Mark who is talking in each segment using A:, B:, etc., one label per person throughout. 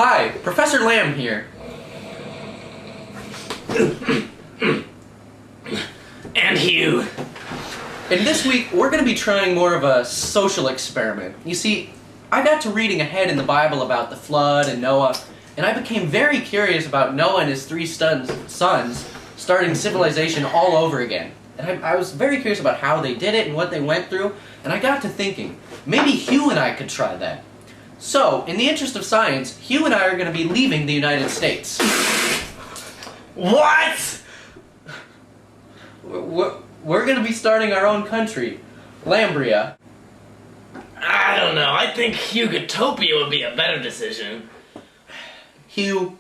A: Hi, Professor Lamb here.
B: And Hugh.
A: And this week, we're going to be trying more of a social experiment. You see, I got to reading ahead in the Bible about the flood and Noah, and I became very curious about Noah and his three sons starting civilization all over again. And I was very curious about how they did it and what they went through, and I got to thinking, maybe Hugh and I could try that. So, in the interest of science, Hugh and I are going to be leaving the United States.
B: What?
A: We're going to be starting our own country, Lambria.
B: I don't know. I think Hugotopia would be a better decision.
A: Hugh,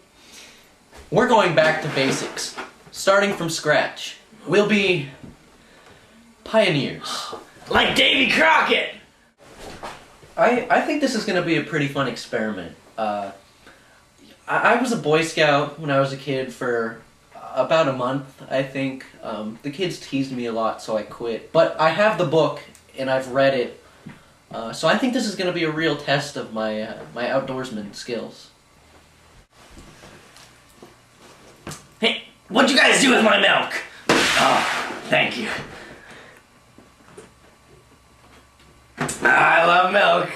A: we're going back to basics, starting from scratch. We'll be pioneers.
B: Like Davy Crockett!
A: I think this is going to be a pretty fun experiment. I was a Boy Scout when I was a kid for about a month, I think. The kids teased me a lot, so I quit. But I have the book, and I've read it. So I think this is going to be a real test of my outdoorsman skills.
B: Hey, what'd you guys do with my milk? Oh, thank you. I love milk.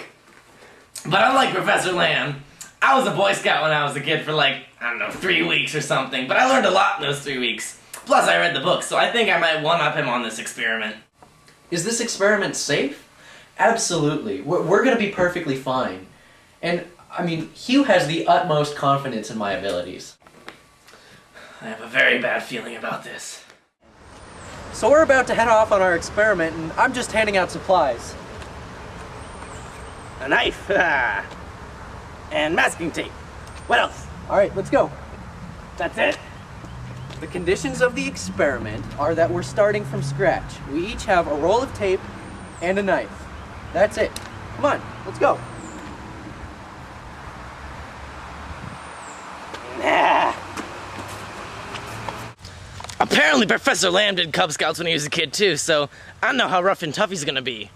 B: But unlike Professor Lamb, I was a Boy Scout when I was a kid for like, I don't know, 3 weeks or something. But I learned a lot in those 3 weeks. Plus I read the book, so I think I might one-up him on this experiment.
A: Is this experiment safe? Absolutely. We're going to be perfectly fine. And, I mean, Hugh has the utmost confidence in my abilities.
B: I have a very bad feeling about this.
A: So we're about to head off on our experiment, and I'm just handing out supplies.
B: A knife, and masking tape. What else?
A: Alright, let's go.
B: That's it?
A: The conditions of the experiment are that we're starting from scratch. We each have a roll of tape and a knife. That's it. Come on, let's go.
B: Nah. Apparently Professor Lamb did Cub Scouts when he was a kid too, so I don't know how rough and tough he's gonna be.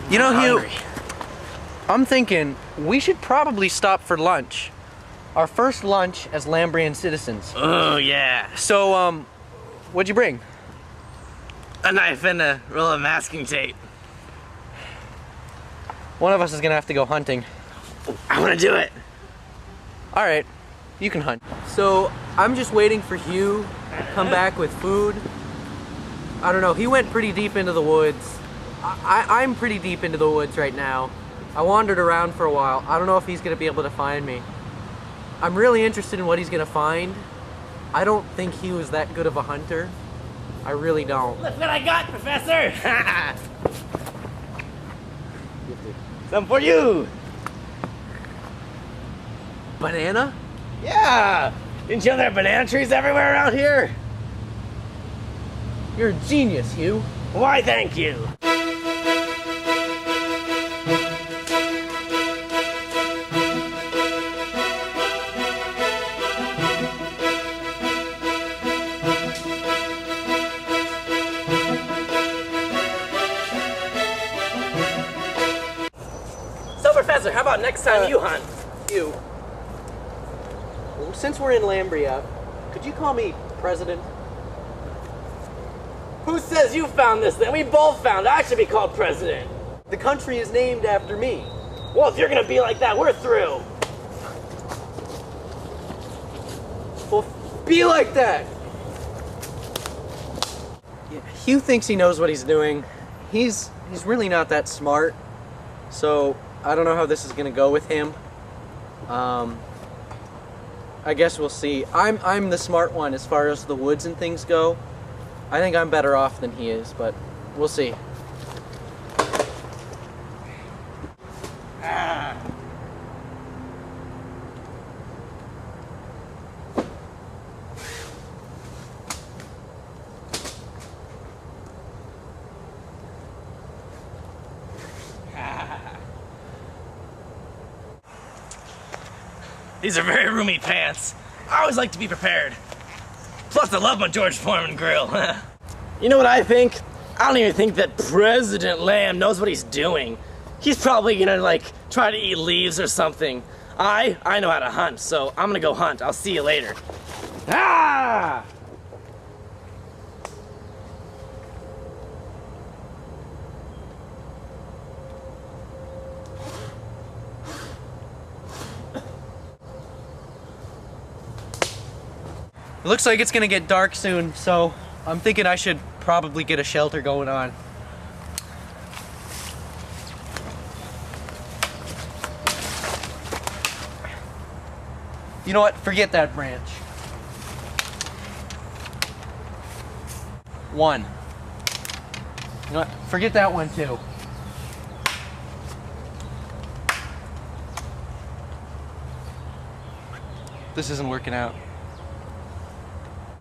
A: You know, Hugh,
B: Hungry.
A: I'm thinking we should probably stop for lunch. Our first lunch as Lambrian citizens.
B: Oh yeah.
A: So, what'd you bring?
B: A knife and a roll of masking tape.
A: One of us is gonna have to go hunting.
B: I wanna do it.
A: Alright, you can hunt. So, I'm just waiting for Hugh to come back with food. I don't know, he went pretty deep into the woods. I'm pretty deep into the woods right now. I wandered around for a while. I don't know if he's gonna be able to find me. I'm really interested in what he's gonna find. I don't think Hugh is that good of a hunter. I really don't.
B: Look what I got, Professor! Some for you!
A: Banana?
B: Yeah! Didn't you know there are banana trees everywhere around here?
A: You're a genius, Hugh.
B: Why, thank you! So, Professor, how about next time you hunt?
A: Hugh, since we're in Lambria, could you call me President?
B: Who says you found this thing? We both found it. I should be called President.
A: The country is named after me.
B: Well, if you're gonna be like that, we're through.
A: Well, be like that! Yeah, Hugh thinks he knows what he's doing. He's really not that smart. So, I don't know how this is gonna go with him. I guess we'll see. I'm the smart one as far as the woods and things go. I think I'm better off than he is, but we'll see.
B: These are very roomy pants. I always like to be prepared. Plus, I love my George Foreman grill. You know what I think? I don't even think that President Lamb knows what he's doing. He's probably gonna, like, try to eat leaves or something. I know how to hunt, so I'm gonna go hunt. I'll see you later. Ah!
A: It looks like it's gonna get dark soon, so I'm thinking I should probably get a shelter going on. You know what? Forget that branch. One. You know what? Forget that one too. This isn't working out.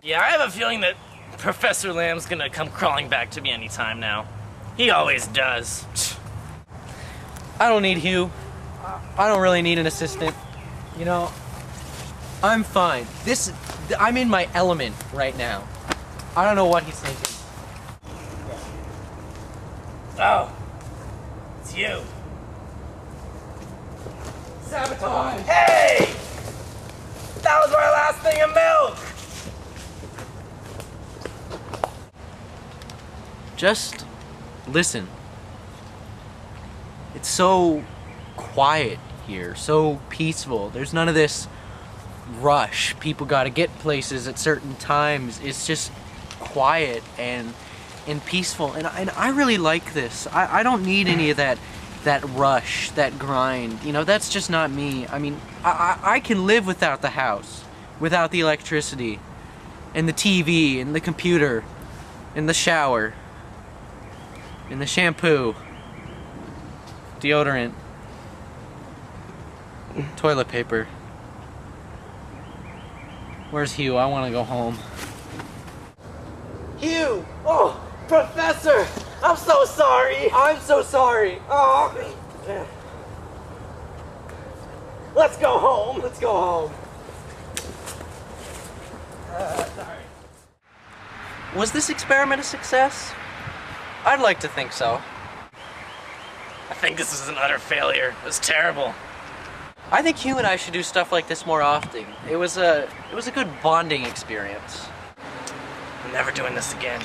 B: Yeah, I have a feeling that Professor Lamb's gonna come crawling back to me anytime now. He always does.
A: I don't need Hugh. I don't really need an assistant. You know, I'm fine. I'm in my element right now. I don't know what he's thinking.
B: Oh, it's you. Sabotage! Hey! That was my last thing of milk!
A: Just listen. It's so quiet here, so peaceful. There's none of this rush. People gotta get places at certain times. It's just quiet and peaceful, and I really like this. I don't need any of that rush, that grind. You know, that's just not me. I mean, I can live without the house, without the electricity, and the TV, and the computer, and the shower, and the shampoo, deodorant, toilet paper. Where's Hugh? I want to go home.
B: Hugh! Oh, Professor! I'm so sorry!
A: I'm so sorry.
B: Oh. Let's go home!
A: Let's go home.
B: Sorry.
A: Was this experiment a success? I'd like to think so.
B: I think this is an utter failure. It was terrible.
A: I think Hugh and I should do stuff like this more often. It was a good bonding experience.
B: I'm never doing this again.